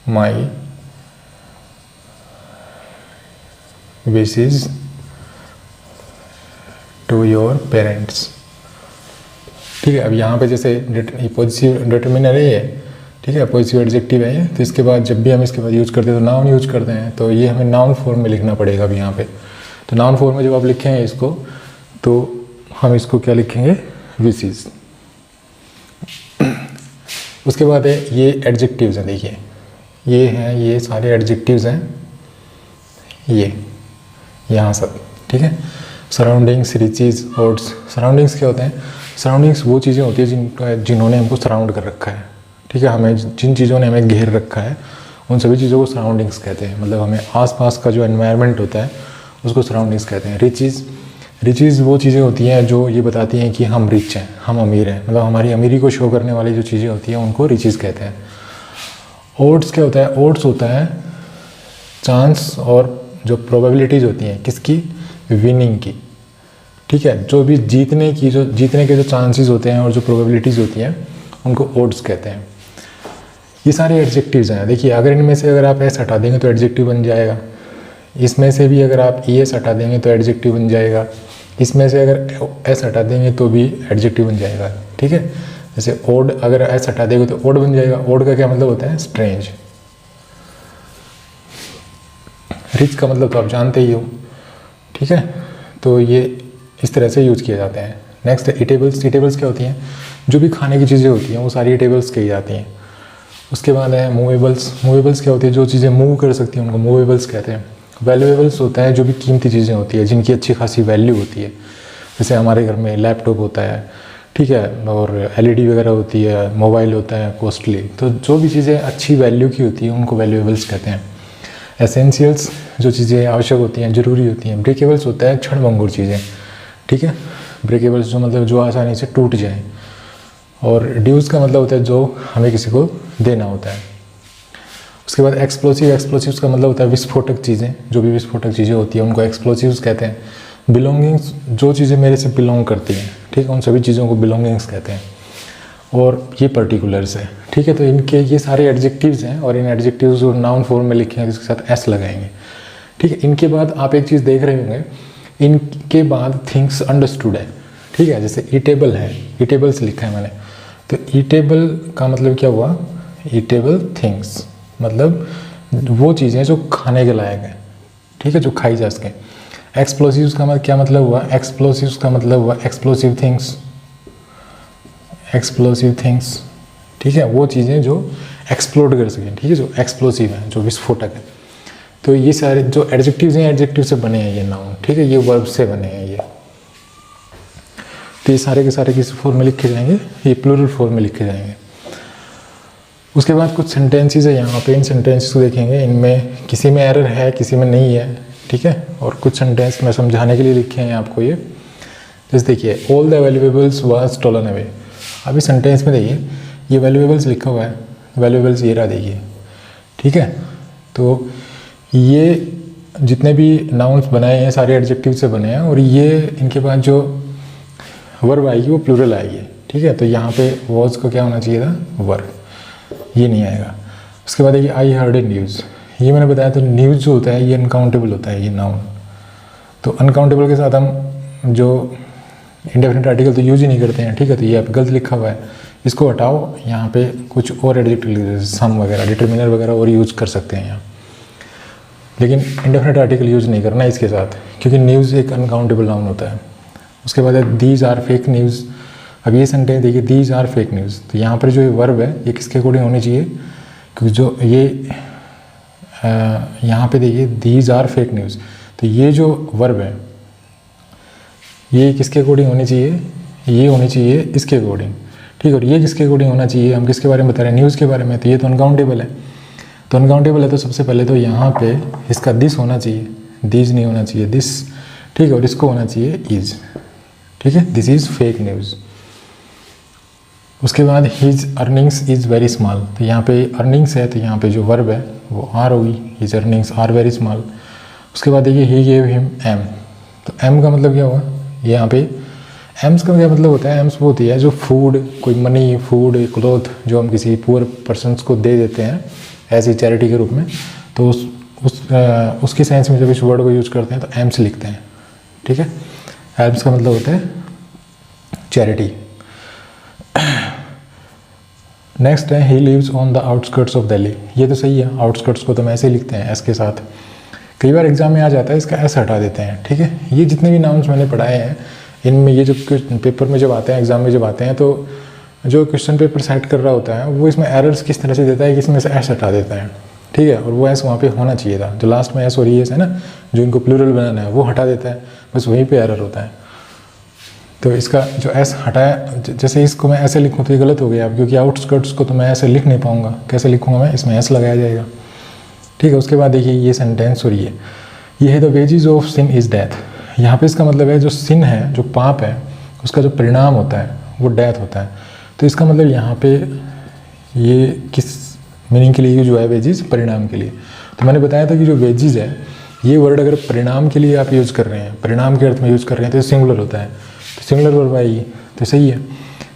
my wishes to your parents, ठीक है। अब यहाँ पे जैसे पॉजिटिव डिटरमिनर है ये, ठीक है, पॉजिटिव एडजेक्टिव है ये, तो इसके बाद जब भी हम इसके बाद यूज करते हैं तो नाउन यूज करते हैं, तो ये हमें नाउन फॉर्म में लिखना पड़ेगा अभी यहाँ पे। तो नाउन फॉर्म में जब आप लिखेंगे इसको तो हम इसको क्या लिखेंगे? विशेस। उसके बाद है ये एडजेक्टिव्स हैं, देखिए ये हैं, ये सारे एडजेक्टिव्स हैं, ये यहाँ सब, ठीक है। Surroundings, riches, odds. सराउंडिंग्स क्या होते हैं? सराउंडिंग्स वो चीज़ें होती हैं जिन्होंने हमको सराउंड कर रखा है, ठीक है। हमें जिन चीज़ों ने हमें घेर रखा है उन सभी चीज़ों को सराउंडिंग्स कहते हैं, मतलब हमें आसपास का जो एनवायरनमेंट होता है उसको सराउंडिंग्स कहते हैं। रिचेज वो चीज़ें होती हैं जो ये बताती हैं कि हम रिच हैं, हम अमीर हैं, मतलब हमारी अमीरी को शो करने वाली जो चीज़ें होती हैं उनको रिचेज कहते हैं। ऑड्स क्या होता है? ऑड्स होता है चांस और जो प्रोबेबिलिटीज़ होती हैं किसकी, विनिंग की, ठीक है। जो भी जीतने के जो चांसेस होते हैं और जो प्रोबेबिलिटीज़ होती हैं उनको ओड्स कहते हैं। ये सारे एडजेक्टिव्स हैं। देखिए अगर इनमें से अगर आप एस हटा देंगे तो एडजेक्टिव बन जाएगा, इसमें से भी अगर आप ई एस हटा देंगे तो एडजेक्टिव बन जाएगा, इसमें से अगर एस हटा देंगे तो भी एडजेक्टिव बन जाएगा, ठीक है। जैसे ओड, अगर एस हटा देंगे तो ओड बन जाएगा। ओड का क्या मतलब होता है, स्ट्रेंज। रिच का मतलब तो आप जानते ही हो, ठीक है। तो ये इस तरह से यूज किए जाते हैं। नेक्स्ट है ईटेबल्स। ईटेबल्स क्या होती हैं, जो भी खाने की चीज़ें होती हैं वो सारी ईटेबल्स कही जाती हैं। उसके बाद है मूवेबल्स। मूवेबल्स क्या होती है, जो चीज़ें मूव कर सकती हैं उनको मूवेबल्स कहते हैं। वैल्यूएबल्स होता है जो भी कीमती चीज़ें होती है जिनकी अच्छी खासी वैल्यू होती है। जैसे हमारे घर में लैपटॉप होता है, ठीक है, और एलईडी वगैरह होती है, मोबाइल होता है कॉस्टली। तो जो भी चीज़ें अच्छी वैल्यू की होती हैं उनको वैल्यूएबल्स कहते हैं। एसेंशियल्स, जो चीज़ें आवश्यक होती हैं, ज़रूरी होती हैं। ब्रेकेबल्स होता है क्षणभंगुर चीज़ें, ठीक है। ब्रेकेबल्स जो मतलब जो आसानी से टूट जाए। और ड्यूज का मतलब होता है जो हमें किसी को देना होता है। उसके बाद एक्सप्लोसिव। एक्सप्लोसिव्स का मतलब होता है विस्फोटक चीज़ें, जो भी विस्फोटक चीज़ें होती हैं उनको एक्सप्लोसिव्स कहते हैं। बिलोंगिंग्स, जो चीज़ें मेरे से बिलोंग करती हैं, ठीक है, उन सभी चीज़ों को बिलोंगिंग्स कहते हैं। और ये पर्टिकुलर्स है, ठीक है। तो इनके ये सारे एडजेक्टिव्स हैं और इन एडजेक्टिव्स को नाउन फॉर्म में लिखेंगे जिसके साथ एस लगाएंगे, ठीक है। इनके बाद आप एक चीज़ देख रहे होंगे, इनके बाद थिंग्स अंडरस्टूड है, ठीक है। जैसे ईटेबल है, ईटेबल्स लिखा है मैंने, तो ईटेबल का मतलब क्या हुआ, ईटेबल थिंग्स मतलब वो चीज़ें जो खाने के लायक हैं, ठीक है, जो खाई जा सकें। एक्सप्लोसिव्स का क्या मतलब हुआ, एक्सप्लोसिव्स का मतलब हुआ एक्सप्लोसिव थिंग्स, एक्सप्लोसिव थिंग्स, ठीक है, वो चीज़ें जो एक्सप्लोड कर सकें, ठीक है, जो एक्सप्लोसिव है, जो विस्फोटक है। तो ये सारे जो एडजेक्टिव्स हैं, एडजेक्टिव से बने हैं ये नाउन, ठीक है, ये वर्ब से बने हैं ये। तो ये सारे के सारे किस फॉर्म में लिखे जाएंगे, ये प्लूरल फॉर्म में लिखे जाएंगे। उसके बाद कुछ सेंटेंसेस है यहाँ पे, इन सेंटेंसेस को देखेंगे, इनमें किसी में एरर है किसी में नहीं है, ठीक है। और कुछ सेंटेंस मैं समझाने के लिए लिखे हैं आपको ये। जैसे देखिए all the valuables was stolen away. अभी सेंटेंस में देखिए ये वैल्यूएबल्स लिखा हुआ है, वैल्यूएबल्स ये रहा देखिए, ठीक है। तो ये जितने भी नाउन्स बनाए हैं सारे एडजेक्टिव से बने हैं और ये इनके बाद जो वर्ब आएगी वो प्लूरल आएगी, ठीक है। तो यहाँ पे वॉज का क्या होना चाहिए था, वर्ब, ये नहीं आएगा। उसके बाद देखिए आई हर्ड ए न्यूज़, ये मैंने बताया तो न्यूज़ जो होता है ये अनकाउंटेबल होता है, ये नाउन। तो अनकाउंटेबल के साथ हम जो इंडेफिनिट आर्टिकल तो यूज ही नहीं करते हैं, ठीक है। तो ये आप गलत लिखा हुआ है, इसको हटाओ, यहाँ पे कुछ और एडजेक्टिव सम वगैरह डिटर्मिनर वगैरह और यूज कर सकते हैं यहाँ, लेकिन इंडेफिनिट आर्टिकल यूज नहीं करना इसके साथ, क्योंकि न्यूज़ एक अनकाउंटेबल नाउन होता है। उसके बाद है दीज आर फेक न्यूज़। अब ये सेंटेंस देखिए दीज आर फेक न्यूज़, तो यहाँ पर जो ये वर्ब है ये किसके अकॉर्डिंग होनी चाहिए, क्योंकि जो ये यहाँ पे देखिए दीज आर फेक न्यूज़, तो ये जो वर्ब है ये किसके अकॉर्डिंग होनी चाहिए, ये होनी चाहिए इसके अकॉर्डिंग, ठीक है। और ये किसके अकॉर्डिंग होना चाहिए, हम किसके बारे में बता रहे हैं, न्यूज़ के बारे में। तो ये तो अनकाउंटेबल है, तो अनकाउंटेबल है तो सबसे पहले तो यहाँ पे इसका दिस होना चाहिए, दीज नहीं होना चाहिए, दिस, ठीक है। और इसको होना चाहिए इज, ठीक है, दिस इज़ फेक न्यूज़। उसके बाद his earnings is very small, तो यहाँ पे अर्निंग्स है तो यहाँ पे जो वर्ब है वो आर होगी, his earnings are very small. उसके बाद देखिए ही गेव हिम एम, तो एम का मतलब क्या हुआ, यहाँ पे एम्स का क्या मतलब होता है, एम्स वो होती है जो फूड, कोई मनी, फूड, क्लोथ जो हम किसी पुअर पर्सनस को दे देते हैं ऐसी चैरिटी के रूप में, तो उसके सेंस में जब इस वर्ड को यूज करते हैं तो एम्स लिखते हैं, ठीक है। एम्स का मतलब होता है चैरिटी। नेक्स्ट है he lives on the outskirts of Delhi, ये तो सही है, आउटस्कर्ट्स को तो हम ऐसे लिखते हैं एस के साथ, कई बार एग्जाम में आ जाता है इसका एस हटा देते हैं, ठीक है। ये जितने भी नाउन्स मैंने पढ़ाए हैं इनमें ये जो पेपर में जब आते हैं, एग्जाम में जब आते हैं, तो जो क्वेश्चन पेपर सेट कर रहा होता है वो इसमें एरर्स किस तरह से देता है कि इसमें से एस हटा देता है, ठीक है। और वो एस वहाँ पे होना चाहिए था, जो लास्ट में एस और ई एस है ना, जो इनको प्लूरल बनाना है वो हटा देता है, बस वहीं पे एरर होता है। तो इसका जो एस हटाया, जैसे इसको मैं ऐसे लिखूँ तो ये गलत हो गया अब, क्योंकि आउटस्कर्ट्स को तो मैं ऐसे लिख नहीं पाऊँगा, कैसे लिखूँगा मैं, इसमें एस लगाया जाएगा, ठीक है। उसके बाद देखिए ये सेंटेंस और ये है the wages of sin is death, यहाँ पे इसका मतलब है जो सिन है, जो पाप है, उसका जो परिणाम होता है वो डेथ होता है। तो इसका मतलब यहाँ पे ये किस मीनिंग के लिए यूज हुआ है, वेजेस परिणाम के लिए। तो मैंने बताया था कि जो वेजेस है ये वर्ड अगर परिणाम के लिए आप यूज़ कर रहे हैं, परिणाम के अर्थ में यूज़ कर रहे हैं, तो सिंगुलर होता है, तो सिंगुलर वर्ब आएगी, तो सही है।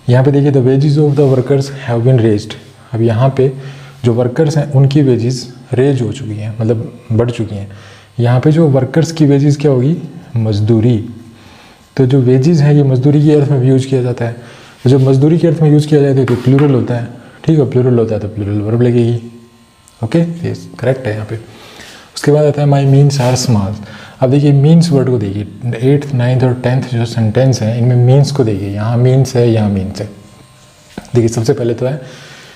यहाँ पे देखिए the wages of the workers have been raised. अब यहाँ पे जो वर्कर्स हैं उनकी वेजेस रेज हो चुकी हैं, मतलब बढ़ चुकी हैं। यहाँ पे जो वर्कर्स की वेजेस क्या होगी, मजदूरी। तो जो वेजेस है ये मजदूरी के अर्थ में भी यूज़ किया जाता है, तो जब मजदूरी के अर्थ में यूज़ किया जाता है तो प्लूरल होता है, ठीक है, प्लूरल होता है तो प्लूरल वर्ब लगेगी। ओके, ये करेक्ट है यहाँ पे। उसके बाद आता है माई मीन्स आर स्मॉल। अब देखिए मीन्स वर्ड को देखिए, 8th 9th और 10th जो सेंटेंस है इनमें मीन्स को देखिए, यहाँ मीन्स है, यहाँ मीन्स है। देखिए सबसे पहले तो है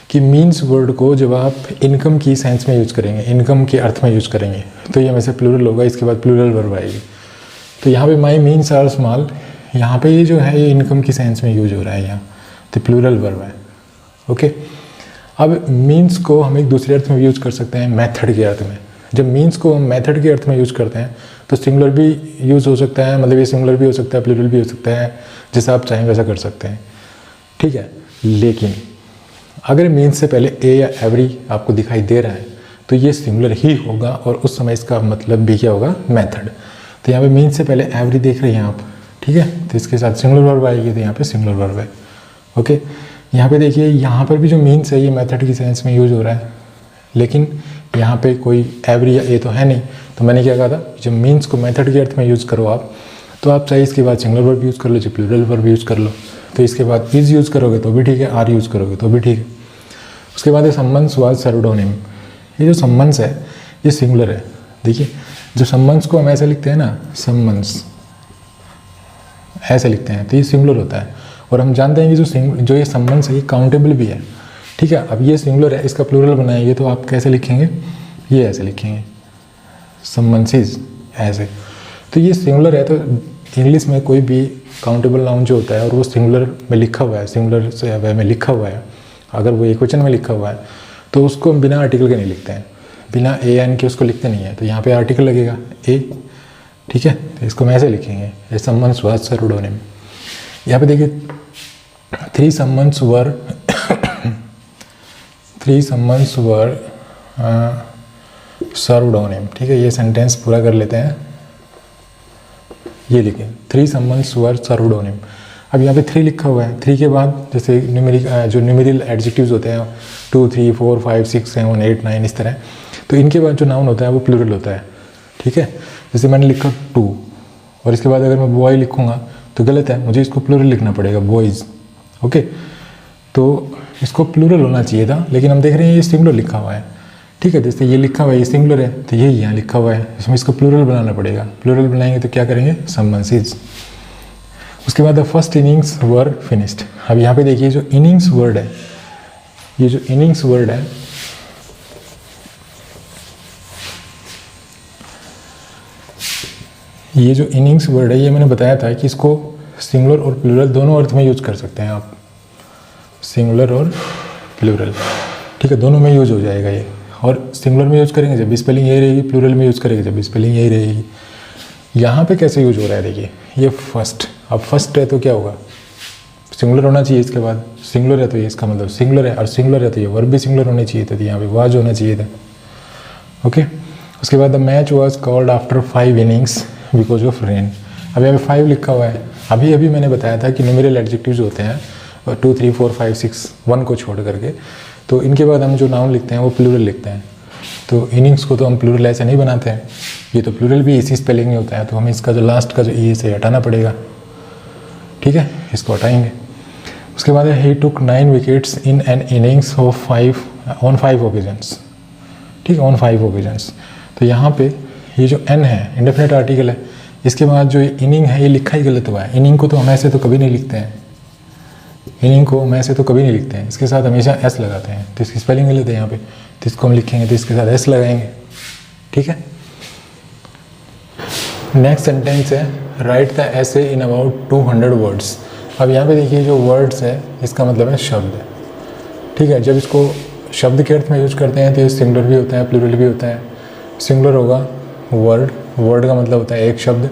कि मीन्स वर्ड को जब आप इनकम की सेंस में यूज़ करेंगे, इनकम के अर्थ में यूज़ करेंगे, तो ये वैसे प्लूरल होगा, इसके बाद प्लूरल वर्ब आएगी। तो यहाँ पे माई मीन्स आर स्मॉल, यहाँ पे ये जो है ये इनकम की सेंस में यूज हो रहा है यहाँ, तो प्लूरल वर्ब है। ओके, अब मीन्स को हम एक दूसरे अर्थ में यूज़ कर सकते हैं, मेथड के अर्थ में। जब मीन्स को हम मेथड के अर्थ में यूज़ करते हैं तो सिंगुलर भी यूज़ हो सकता है, मतलब ये सिंगुलर भी हो सकता है, प्लूरल भी हो सकता है, जैसा आप चाहें वैसा कर सकते हैं, ठीक है। लेकिन अगर मीन्स से पहले ए या एवरी आपको दिखाई दे रहा है तो ये सिंगुलर ही होगा, और उस समय इसका मतलब भी क्या होगा, मेथड। तो यहाँ पे मीन्स से पहले एवरी देख रहे हैं आप, ठीक है, तो इसके साथ सिंगुलर वर्ब आएगी, तो यहाँ पे सिंगुलर वर्ब है। ओके, यहाँ पे देखिए यहाँ पर भी जो मीन्स है ये मेथड की सेंस में यूज हो रहा है, लेकिन यहाँ पे कोई एवरी या ए तो है नहीं। तो मैंने क्या कहा था, जब मीन्स को मेथड के अर्थ में यूज़ करो आप, तो आप चाहे इसके बाद सिंगुलर वर्ब यूज़ कर लो, चाहे प्लूरल वर्ब यूज़ कर लो। तो इसके बाद इज यूज़ करोगे तो भी ठीक है, आर यूज़ करोगे तो भी ठीक है। उसके बाद ये summons was served on him. ये जो सम्मन्स है ये सिंगुलर है। देखिए जो सम्मन्स को हम ऐसे लिखते हैं ना, सम्मन्स ऐसे लिखते हैं, तो ये सिंगुलर होता है। और हम जानते हैं कि जो ये सम्मन्स है ये काउंटेबल भी है, ठीक है। अब ये सिंगुलर है, इसका प्लूरल बनाएंगे तो आप कैसे लिखेंगे, ये ऐसे लिखेंगे, सम्मन्सेस ऐसे। तो ये सिंगुलर है, तो इंग्लिश में कोई भी काउंटेबल नाउन जो होता है और वो सिंगुलर में लिखा हुआ है, सिंगुलर से वे में लिखा हुआ है, अगर वो एकवचन में लिखा हुआ है तो उसको हम बिना आर्टिकल के नहीं लिखते हैं, बिना ए एन के उसको लिखते नहीं है। तो यहाँ पे आर्टिकल लगेगा ए, ठीक है, तो इसको हम ऐसे लिखेंगे, a summons was served on him. यहाँ पे देखिए 3 summons were served on him, ठीक है। ये सेंटेंस पूरा कर लेते हैं, ये लिखें 3 summons were served on him. अब यहाँ पे 3 लिखा हुआ है, 3 के बाद जैसे न्यूमेरिकल एडजेक्टिव्स होते हैं 2 3 4 5 6 7 8 9 इस तरह, तो इनके बाद जो नाउन होता है वो प्लूरल होता है, ठीक है। जैसे मैंने लिखा 2 और इसके बाद अगर मैं बॉय लिखूँगा तो गलत है, मुझे इसको प्लूरल लिखना पड़ेगा, बॉयज़। ओके, तो इसको प्लूरल होना चाहिए था, लेकिन हम देख रहे हैं ये सिंगुलर लिखा हुआ है, ठीक है। जैसे ये लिखा हुआ है ये सिंगुलर है, तो ये यहाँ लिखा हुआ है, इसमें इसको प्लूरल बनाना पड़ेगा। प्लूरल बनाएंगे तो क्या करेंगे, सम्मन्सेस। उसके बाद the first innings were finished. अब यहाँ पे देखिए जो इनिंग्स वर्ड है, ये जो इनिंग्स वर्ड है ये मैंने बताया था कि इसको सिंगुलर और प्लूरल दोनों अर्थ में यूज कर सकते हैं आप, सिंगुलर और प्लूरल, ठीक है, दोनों में यूज हो जाएगा ये। और सिंगुलर में यूज करेंगे जब स्पेलिंग यही रहेगी, प्लूरल में यूज करेंगे जब स्पेलिंग यही रहेगी। यहाँ पे कैसे यूज हो रहा है देखिए, ये फर्स्ट, अब फर्स्ट है तो क्या होगा, सिंगुलर होना चाहिए, इसके बाद सिंगुलर है तो ये इसका मतलब सिंगुलर है, और सिंगुलर है तो ये वर्ब भी सिंगुलर होनी चाहिए, तो यहाँ पे वाज होना चाहिए था। ओके, उसके बाद the match was called after 5 innings because of rain. अब यहाँ पे 5 लिखा हुआ है, अभी मैंने बताया था कि न्यूमेरिकल एडजेक्टिव्स होते हैं 2 3 4 5 6 1 को छोड़ करके, तो इनके बाद हम जो नाउन लिखते हैं वो प्लूरल लिखते हैं। तो इनिंग्स को तो हम प्लूरल ऐसे नहीं बनाते हैं, ये तो प्लूरल भी इसी स्पेलिंग में होता है, तो हमें इसका जो लास्ट का जो ई से हटाना पड़ेगा, ठीक है, इसको हटाएंगे। उसके बाद ही टुक 9 wickets in an innings of 5 occasions, ठीक है, ऑन 5 ओकेजन्स। तो यहाँ पे ये जो एन है इंडेफिनिट आर्टिकल है, इसके बाद जो इनिंग है ये लिखा ही गलत हुआ है। इनिंग को तो हम ऐसे तो कभी नहीं लिखते हैं, इनिंग को हम ऐसे तो कभी नहीं लिखते हैं, इसके साथ हमेशा एस लगाते हैं, तो इसकी स्पेलिंग गलत है यहाँ पे, तो इसको हम लिखेंगे तो इसके साथ एस लगाएंगे, ठीक है। नेक्स्ट सेंटेंस है right the essay in about 200 words. अब यहाँ पे देखिए जो वर्ड्स है इसका मतलब है शब्द, ठीक है। जब इसको शब्द के अर्थ में यूज करते हैं तो ये सिंगुलर भी होता है, प्लूरल भी होता है। सिंगुलर होगा वर्ड, वर्ड का मतलब होता है एक शब्द,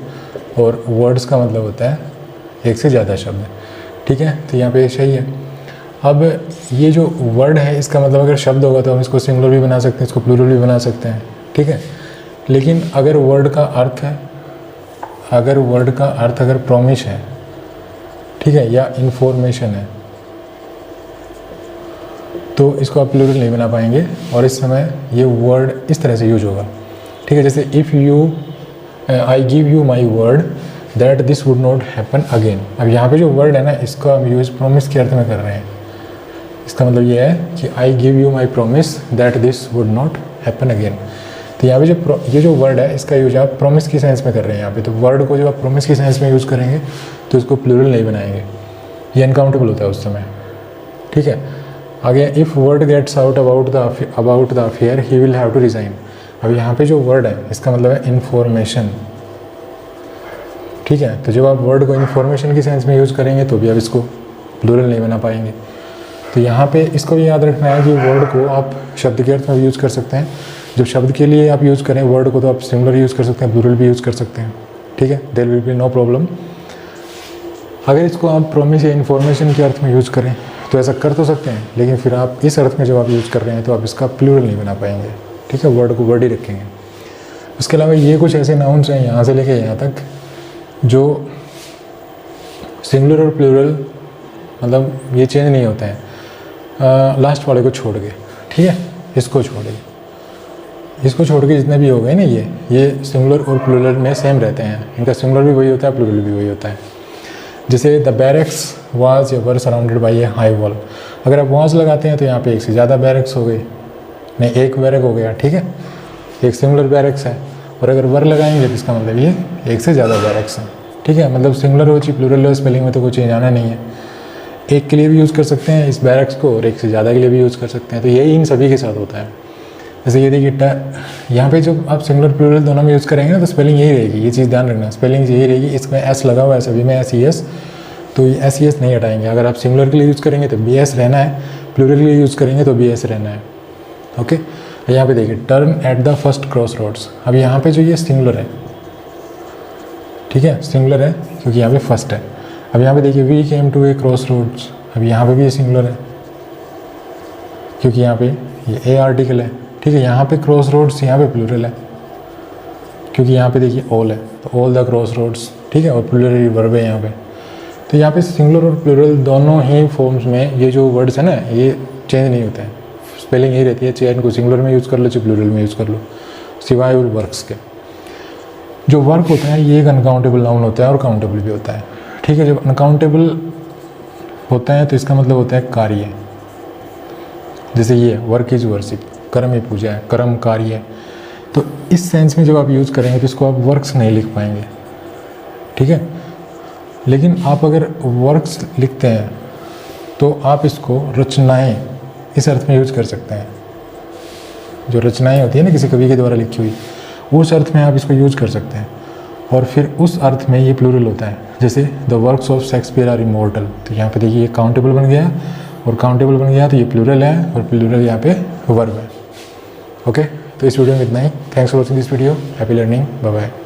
और वर्ड्स का मतलब होता है एक से ज़्यादा शब्द, ठीक है। तो यहाँ पे सही है। अब ये जो वर्ड है इसका मतलब अगर शब्द होगा तो हम इसको सिंगुलर भी बना सकते हैं, इसको प्लूरल भी बना सकते हैं, ठीक है। लेकिन अगर वर्ड का अर्थ है, अगर प्रॉमिस है, ठीक है, या इन्फॉर्मेशन है, तो इसको आप प्लूरल नहीं बना पाएंगे और इस समय ये वर्ड इस तरह से यूज होगा, ठीक है। जैसे if you I give you my word that this would not happen again. अब यहाँ पे जो वर्ड है ना, इसका हम यूज़ प्रॉमिस के अर्थ में कर रहे हैं। इसका मतलब ये है कि I give you my promise that this would not happen again. तो यहाँ पे ये जो वर्ड है, इसका यूज आप प्रॉमिस की सेंस में कर रहे हैं यहाँ पे। तो वर्ड को जब आप प्रॉमिस की सेंस में यूज़ करेंगे तो इसको प्लूरल नहीं बनाएंगे, ये अनकाउंटेबल होता है उस समय, ठीक है। आगे if word gets out about the affair he will have to resign. अब यहाँ पे जो वर्ड है इसका मतलब है इन्फॉर्मेशन, ठीक है। तो जब आप वर्ड को इन्फॉर्मेशन की सेंस में यूज़ करेंगे तो भी आप इसको प्लूरल नहीं बना पाएंगे। तो यहाँ पे इसको भी याद रखना है कि वर्ड को आप शब्द के अर्थ में भी यूज़ कर सकते हैं। जब शब्द के लिए आप यूज़ करें वर्ड को तो आप सिंगुलर यूज़ कर सकते हैं, प्लूरल भी यूज़ कर सकते हैं, ठीक है। There will be no problem. अगर इसको आप प्रॉमिस या इन्फॉर्मेशन के अर्थ में यूज़ करें तो ऐसा कर तो सकते हैं, लेकिन फिर आप इस अर्थ में जब आप यूज़ कर रहे हैं तो आप इसका प्लूरल नहीं बना पाएंगे, ठीक है। वर्ड को वर्ड ही रखेंगे। उसके अलावा ये कुछ ऐसे नाउन्स हैं यहाँ से लेके यहाँ तक जो सिंगुलर और प्लूरल मतलब ये चेंज नहीं होते हैं लास्ट वाले को छोड़ के, ठीक है। इसको छोड़ के जितने भी हो गए ना ये सिंगुलर और प्लूरल में सेम रहते हैं। इनका सिंगुलर भी वही होता है, प्लूरल भी वही होता है। जैसे the barracks was were surrounded by A high wall. अगर आप वाज लगाते हैं तो यहाँ पे एक से ज़्यादा बैरक्स हो गए, नहीं एक बैरक हो गया, ठीक है, एक सिंगुलर बैरक्स है। और अगर वर लगाएंगे तो इसका मतलब ये एक से ज़्यादा बैरक्स हैं, ठीक है। मतलब सिंगुलर हो चाहे प्लूरल हो, स्पेलिंग में तो कोई चेंज आना नहीं है। एक के लिए भी यूज़ कर सकते हैं इस बैरक्स को और एक से ज़्यादा के लिए भी यूज़ कर सकते हैं। तो यही इन सभी के साथ होता है। जैसे ये देखिए यहाँ पे जब आप सिंगुलर प्लूरल दोनों में यूज़ करेंगे ना तो स्पेलिंग यही रहेगी, ये चीज़ ध्यान रखना, स्पेलिंग यही रहेगी। इसमें एस लगा हुआ है सभी में, SES, तो ये SES नहीं हटाएंगे। अगर आप सिंगुलर के लिए यूज़ करेंगे तो BS रहना है, प्लूरल के लिए यूज़ करेंगे तो BS रहना है, ओके। यहाँ पे देखिए turn at the first cross roads. अब यहाँ पे जो ये सिंगुलर है, ठीक है, सिंगुलर है क्योंकि यहाँ पे फर्स्ट है। अब यहाँ पे देखिए we came to a cross roads. अब यहाँ पे भी ये सिंगुलर है क्योंकि यहाँ पे ये ए आर्टिकल है, ठीक है। यहाँ पे क्रॉस रोड्स, यहाँ पे प्लूरल है क्योंकि यहाँ पे देखिए ऑल है, तो ऑल द क्रॉस रोड्स, ठीक है, और प्लूरल वर्ब है यहाँ पे। तो यहाँ पे सिंगुलर और प्लूरल दोनों ही फॉर्म्स में ये जो वर्ड्स है ना ये चेंज नहीं होते हैं, स्पेलिंग यही रहती है। चाहे इनको सिंगुलर में यूज़ कर लो चाहे प्लूरल में यूज़ कर लो, सिवाय और वर्क्स के। जो वर्क होता है ये एक अनकाउंटेबल नाउन होता है और काउंटेबल भी होता है, ठीक है। जब अनकाउंटेबल होता है तो इसका मतलब होता है कार्य। जैसे ये वर्क इज वर्शिप, कर्म ही पूजा है, कर्म कार्य है। तो इस सेंस में जब आप यूज़ करेंगे तो इसको आप वर्क्स नहीं लिख पाएंगे, ठीक है। लेकिन आप अगर वर्क्स लिखते हैं तो आप इसको रचनाएं इस अर्थ में यूज़ कर सकते हैं। जो रचनाएं होती है ना किसी कवि के द्वारा लिखी हुई, उस अर्थ में आप इसको यूज़ कर सकते हैं। और फिर उस अर्थ में ये प्लूरल होता है। जैसे the works of Shakespeare are immortal, तो यहाँ पे देखिए ये काउंटेबल बन गया और काउंटेबल बन गया तो ये प्लूरल है और प्लूरल यहाँ पे वर्ब है, ओके। तो इस वीडियो में इतना ही। Thanks for watching this video. Happy learning, bye bye.